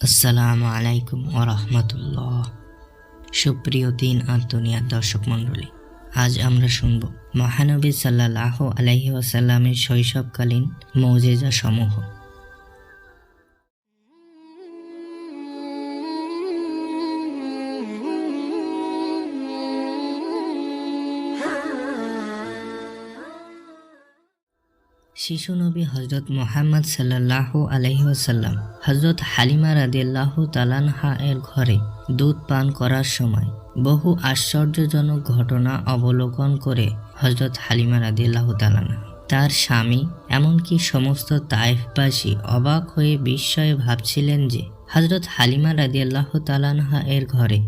আসসালামু আলাইকুম ওয়া রাহমাতুল্লাহ। সুপ্রিয় দিন আর দুনিয়ার দর্শক মণ্ডলী, আজ আমরা শুনব মহানবী সাল্লাল্লাহু আলাইহি ওয়াসাল্লামের শৈশবকালীন মুজিজা সমূহ। শিশু নবী হযরত মুহাম্মদ সাল্লাল্লাহু আলাইহি ওয়াসাল্লাম হযরত হালিমা রাদিয়াল্লাহু তাআলা আনহা এর ঘরে দুধ পান করার সময় বহু আশ্চর্যজনক ঘটনা অবলোকন করে হযরত হালিমা রাদিয়াল্লাহু তাআলা আনহা, তার স্বামী, এমনকি সমস্ত তায়েফবাসী অবাক হয়ে বিস্ময়ে ভাবছিলেন যে হযরত হালিমা রাদিয়াল্লাহু তাআলা আনহা এর ঘরে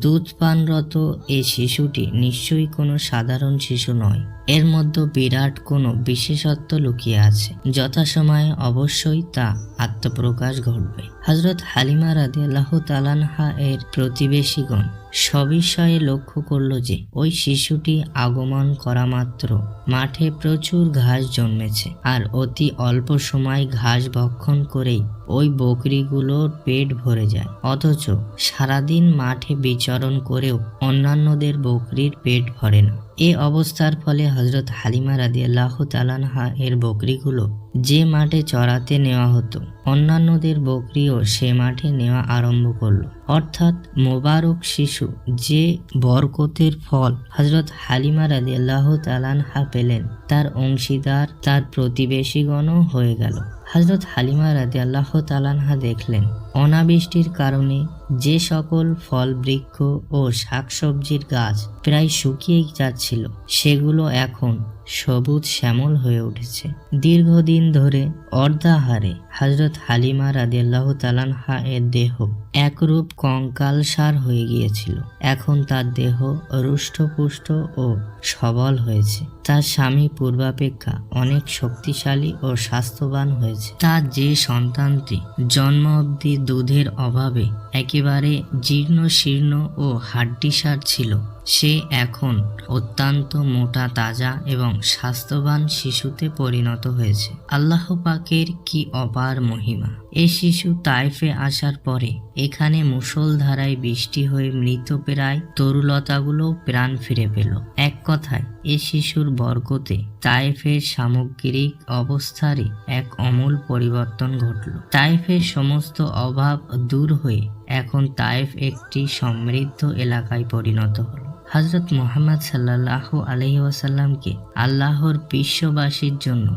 দুধ পানরত এই শিশুটি নিশ্চয়ই কোনো সাধারণ শিশু নয়, এর মধ্যে বিরাট কোনো বিশেষত্ব লুকিয়ে আছে। যথাসময়ে অবশ্যই তা আত্মপ্রকাশ ঘটবে। হযরত হালিমা রাদিয়াল্লাহু তাআলা আনহা এর প্রতিবেশীগণ সবিষয়ে লক্ষ্য করল যে ওই শিশুটি আগমন করা মাত্র মাঠে প্রচুর ঘাস জন্মেছে, আর অতি অল্প সময় ঘাস ভক্ষণ করেই ওই বকরিগুলোর পেট ভরে যায়, অথচ সারাদিন মাঠে বিচরণ করেও অন্যান্যদের বকরির পেট ভরে না। এ অবস্থার ফলে হযরত হালিমা রাদিয়াল্লাহু তাআলা আনহা এর বকরিগুলো যে মাঠে চড়াতে নেওয়া হতো, অন্যান্যদের বকরিও সে মাঠে নেওয়া আরম্ভ করলো। অর্থাৎ মোবারক শিশু যে বরকতের ফল হযরত হালিমা রাদিয়াল্লাহু তাআলা আনহা পেলেন, তার অংশীদার তার প্রতিবেশীগণও হয়ে গেল। হযরত হালিমা রাদিয়াল্লাহু তাআলা আনহা দেখলেন অনাবৃষ্টির কারণে যে সকল ফল বৃক্ষ ও শাকসবজির গাছ প্রায় শুকিয়ে যাচ্ছিল, সেগুলো এখন সবুজ শ্যামল হয়ে উঠেছে। দীর্ঘদিন ধরে অর্ধাহারে হযরত হালিমা রাদিয়াল্লাহু তাআলা আনহা এর দেহ একরূপ কঙ্কালসার হয়ে গিয়েছিল, এখন তার দেহ রুষ্টপুষ্ট ও সবল হয়েছে। তার স্বামী পূর্বাপেক্ষা অনেক শক্তিশালী ও স্বাস্থ্যবান হয়েছে। তার যে সন্তানটি জন্ম অবধি দুধের অভাবে একেবারে জীর্ণ শীর্ণ ও হাড্ডিসার ছিল, সে এখন অত্যন্ত মোটা তাজা এবং স্বাস্থ্যবান শিশুতে পরিণত হয়েছে। আল্লাহ পাকের কি অপার মহিমা! এই শিশু তায়েফে আসার পরে এখানে মুষলধারায় বৃষ্টি হয়ে মৃতপ্রায় তরুলতাগুলো প্রাণ ফিরে পেল। এক কথায় এ শিশুর বরকতে তায়েফের সামগ্রিক অবস্থারই এক অমূল পরিবর্তন ঘটল। তায়েফের সমস্ত অভাব দূর হয়ে এখন তায়েফ একটি সমৃদ্ধ এলাকায় পরিণত হল। হযরত মুহাম্মদ সাল্লাল্লাহু আলাইহি ওয়াসাল্লামকে আল্লাহর বিশ্ববাসীর জন্য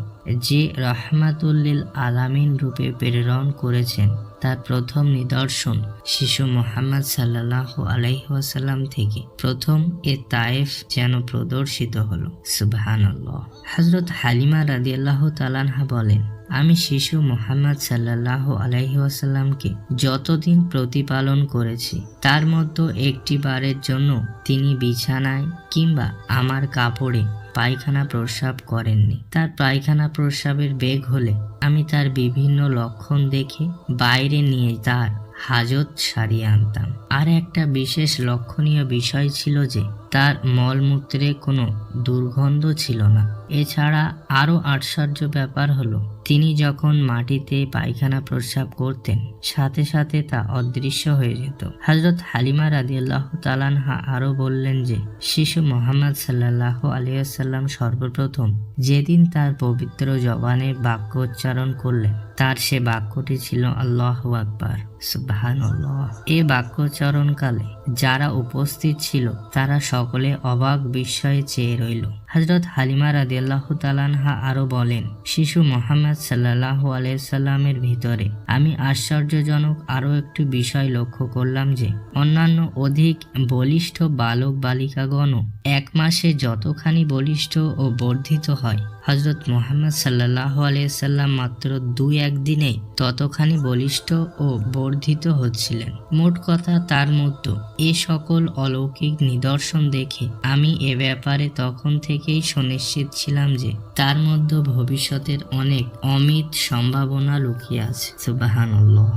যে রাহমাতুল লিল আলামিন রূপে প্রেরণ করেছেন, তার প্রথম নিদর্শন শিশু মুহাম্মদ সাল্লাল্লাহু আলাইহি ওয়াসাল্লাম থেকে প্রথম এ তায়েফ যেন প্রদর্শিত হলো। সুবহানাল্লাহ। হযরত হালিমা রাদিয়াল্লাহু তাআলা আনহা বলেন, আমি শিশু মুহাম্মদ সাল্লাল্লাহু আলাইহি ওয়াসাল্লামকে যতদিন প্রতিপালন করেছি, তার মধ্যে একটি বারের জন্য তিনি বিছানায় কিংবা আমার কাপড়ে পায়খানা প্রস্রাব করেননি। তার পায়খানা প্রস্রাবের বেগ হলে আমি তার বিভিন্ন লক্ষণ দেখে বাইরে নিয়ে তার হাজত সারিয়ে আনতাম। আর একটা বিশেষ লক্ষণীয় বিষয় ছিল যে তার মলমূত্রে কোনো দুর্গন্ধ ছিল না। এছাড়া আরো আশ্চর্য ব্যাপার হলো, তিনি যখন মাটিতে পায়খানা প্রস্রাব করতেন, সাথে সাথে তা অদৃশ্য হয়ে যেত। হযরত হালিমা রাদিয়াল্লাহু তাআলা আনহা আরো বললেন যে শিশু মুহাম্মদ সাল্লাল্লাহু আলাইহি ওয়াসাল্লাম সর্বপ্রথম যেদিন তার পবিত্র জবানে বাক্য উচ্চারণ করলেন, তার সে বাক্যটি ছিল আল্লাহু আকবার, সুবহানাল্লাহ। এই বাক্যোচ্চারণকালে যারা উপস্থিত ছিল তারা সকলে অবাক বিস্ময়ে চেয়ে রইল। হযরত হালিমা রাদিয়াল্লাহু তাআলা আনহা আরো বলেন, শিশু মুহাম্মদ সাল্লাল্লাহু আলাইহি সাল্লামের ভিতরে আমি আশ্চর্যজনক আরো একটি বিষয় লক্ষ্য করলাম যে অন্যান্য অধিক বলিষ্ঠ বালক বালিকাগণও এক মাসে যতখানি বলিষ্ঠ ও বর্ধিত হয়, হযরত মুহাম্মদ সাল্লাল্লাহু আলাইহি সাল্লাম মাত্র 2-1 দিনেই ততখানি বলিষ্ঠ ও বর্ধিত হচ্ছিলেন। মোট কথা, তার মধ্যে এ সকল অলৌকিক নিদর্শন দেখে আমি এ ব্যাপারে তখন থেকেই সুনিশ্চিত ছিলাম যে তার মধ্যে ভবিষ্যতের অনেক অমিত সম্ভাবনা লুকিয়ে আছে। সুবহানাল্লাহ।